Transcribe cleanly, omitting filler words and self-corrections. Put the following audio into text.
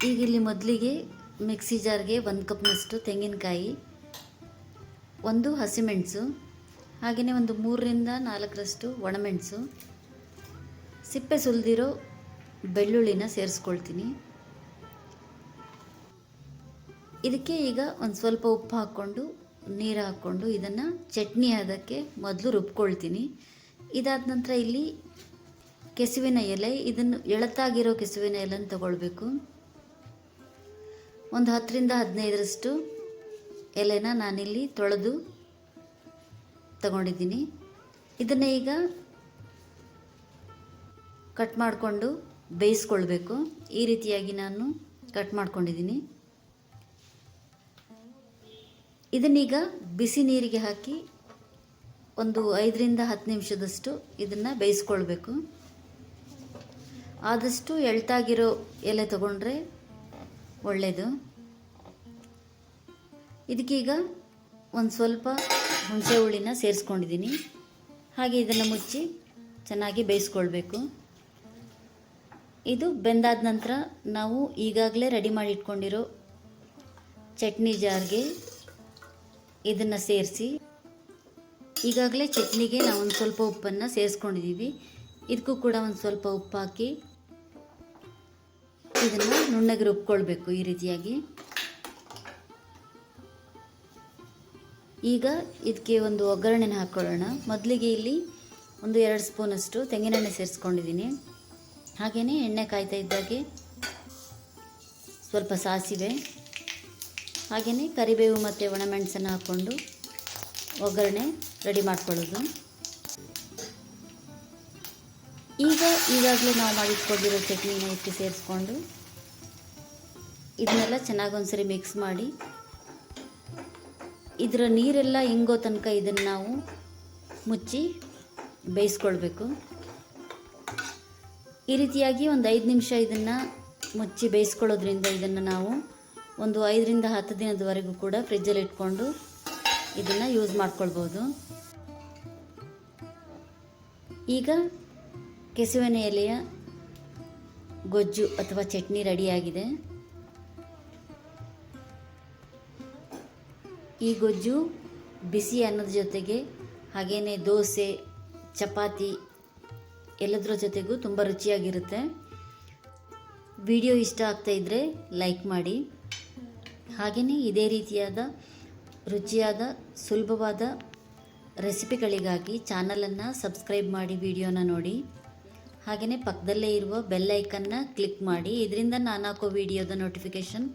ಈಗ ಇಲ್ಲಿ ಮೊದಲಿಗೆ ಮಿಕ್ಸಿ ಜಾರ್ಗೆ 1 ಕಪ್ನಷ್ಟು ತೆಂಗಿನಕಾಯಿ, 1 ಹಸಿಮೆಣಸು, ಹಾಗೆಯೇ ಒಂದು 3ರಿಂದ 4ರಷ್ಟು ಒಣಮೆಣಸು, ಸಿಪ್ಪೆ ಸುಲಿದಿರೋ ಬೆಳ್ಳುಳ್ಳಿನ ಸೇರಿಸ್ಕೊಳ್ತೀನಿ. ಇದಕ್ಕೆ ಈಗ ಒಂದು ಸ್ವಲ್ಪ ಉಪ್ಪು ಹಾಕ್ಕೊಂಡು ನೀರು ಹಾಕ್ಕೊಂಡು ಇದನ್ನು ಚಟ್ನಿ ಅದಕ್ಕೆ ಮೊದಲು ರುಬ್ಕೊಳ್ತೀನಿ. ಇದಾದ ನಂತರ ಇಲ್ಲಿ ಕೆಸುವಿನ ಎಲೆ, ಇದನ್ನು ಎಳತಾಗಿರೋ ಕೆಸುವಿನ ಎಲೆನ ತಗೊಳ್ಬೇಕು. ಒಂದು 10ರಿಂದ 15ರಷ್ಟು ಎಲೆನ ನಾನಿಲ್ಲಿ ತೊಳೆದು ತಗೊಂಡಿದ್ದೀನಿ. ಇದನ್ನು ಈಗ ಕಟ್ ಮಾಡಿಕೊಂಡು ಬೇಯಿಸ್ಕೊಳ್ಬೇಕು. ಈ ರೀತಿಯಾಗಿ ನಾನು ಕಟ್ ಮಾಡ್ಕೊಂಡಿದ್ದೀನಿ. ಇದನ್ನೀಗ ಬಿಸಿ ನೀರಿಗೆ ಹಾಕಿ ಒಂದು 5ರಿಂದ 10 ನಿಮಿಷದಷ್ಟು ಇದನ್ನು ಬೇಯಿಸ್ಕೊಳ್ಬೇಕು. ಆದಷ್ಟು ಎಳ್ತಾಗಿರೋ ಎಲೆ ತಗೊಂಡ್ರೆ ಒಳ್ಳೆಯದು. ಇದಕ್ಕೀಗ ಒಂದು ಸ್ವಲ್ಪ ಹುಣಸೆ ಹುಳಿನ ಸೇರಿಸ್ಕೊಂಡಿದ್ದೀನಿ. ಹಾಗೆ ಇದನ್ನು ಮುಚ್ಚಿ ಚೆನ್ನಾಗಿ ಬೇಯಿಸ್ಕೊಳ್ಬೇಕು. ಇದು ಬೆಂದಾದ ನಂತರ ನಾವು ಈಗಾಗಲೇ ರೆಡಿ ಮಾಡಿ ಇಟ್ಕೊಂಡಿರೋ ಚಟ್ನಿ ಜಾರ್ಗೆ ಇದನ್ನು ಸೇರಿಸಿ, ಈಗಾಗಲೇ ಚಟ್ನಿಗೆ ನಾವು ಒಂದು ಸ್ವಲ್ಪ ಉಪ್ಪನ್ನು ಸೇರಿಸ್ಕೊಂಡಿದ್ದೀವಿ. ಇದಕ್ಕೂ ಕೂಡ ಒಂದು ಸ್ವಲ್ಪ ಉಪ್ಪು ಹಾಕಿ ಇದನ್ನು ನುಣ್ಣಗೆ ರುಬ್ಕೊಳ್ಬೇಕು. ಈ ರೀತಿಯಾಗಿ ಈಗ ಇದಕ್ಕೆ ಒಂದು ಒಗ್ಗರಣೆನ ಹಾಕ್ಕೊಳ್ಳೋಣ. ಮೊದಲಿಗೆ ಇಲ್ಲಿ ಒಂದು 2 ಸ್ಪೂನಷ್ಟು ತೆಂಗಿನೆಣ್ಣೆ ಸೇರಿಸ್ಕೊಂಡಿದ್ದೀನಿ. ಹಾಗೆಯೇ ಎಣ್ಣೆ ಕಾಯ್ತಾ ಇದ್ದಾಗೆ ಸ್ವಲ್ಪ ಸಾಸಿವೆ, ಹಾಗೆಯೇ ಕರಿಬೇವು ಮತ್ತು ಒಣಮೆಣಸನ್ನು ಹಾಕ್ಕೊಂಡು ಒಗ್ಗರಣೆ ರೆಡಿ ಮಾಡ್ಕೊಳ್ಳೋದು. ಈಗಾಗಲೇ ನಾವು ಮಾಡಿಟ್ಕೊಂಡಿರೋ ಚಟ್ನಿನ ಇದಕ್ಕೆ ಸೇರಿಸ್ಕೊಂಡು ಇದನ್ನೆಲ್ಲ ಚೆನ್ನಾಗಿ ಒಂದ್ಸರಿ ಮಿಕ್ಸ್ ಮಾಡಿ ಇದರ ನೀರೆಲ್ಲ ಇಂಗೋ ತನಕ ಇದನ್ನು ನಾವು ಮುಚ್ಚಿ ಬೇಯಿಸ್ಕೊಳ್ಬೇಕು. ಈ ರೀತಿಯಾಗಿ ಒಂದು 5 ನಿಮಿಷ ಇದನ್ನು ಮುಚ್ಚಿ ಬೇಯಿಸ್ಕೊಳ್ಳೋದ್ರಿಂದ ಇದನ್ನು ನಾವು ಒಂದು 5ರಿಂದ 10 ದಿನದವರೆಗೂ ಕೂಡ ಫ್ರಿಜ್ಜಲ್ಲಿ ಇಟ್ಕೊಂಡು ಇದನ್ನು ಯೂಸ್ ಮಾಡ್ಕೊಳ್ಬೋದು. ಈಗ ಕೆಸುವಿನ ಎಲೆಯ ಗೊಜ್ಜು ಅಥವಾ ಚಟ್ನಿ ರೆಡಿಯಾಗಿದೆ. ಈ ಗೊಜ್ಜು ಬಿಸಿ ಅನ್ನದ ಜೊತೆಗೆ, ಹಾಗೆಯೇ ದೋಸೆ, ಚಪಾತಿ ಎಲ್ಲದರ ಜೊತೆಗೂ ತುಂಬ ರುಚಿಯಾಗಿರುತ್ತೆ. ವಿಡಿಯೋ ಇಷ್ಟ ಆಗ್ತಾ ಇದ್ದರೆ ಲೈಕ್ ಮಾಡಿ. ಹಾಗೆಯೇ ಇದೇ ರೀತಿಯಾದ ರುಚಿಯಾದ ಸುಲಭವಾದ ರೆಸಿಪಿಗಳಿಗಾಗಿ ಚಾನಲನ್ನು ಸಬ್ಸ್ಕ್ರೈಬ್ ಮಾಡಿ ವಿಡಿಯೋನ ನೋಡಿ. ಹಾಗೆಯೇ ಪಕ್ಕದಲ್ಲೇ ಇರುವ ಬೆಲ್ ಐಕನ್ನ ಕ್ಲಿಕ್ ಮಾಡಿ. ಇದರಿಂದ ನಾನು ಹಾಕೋ ವಿಡಿಯೋದ ನೋಟಿಫಿಕೇಷನ್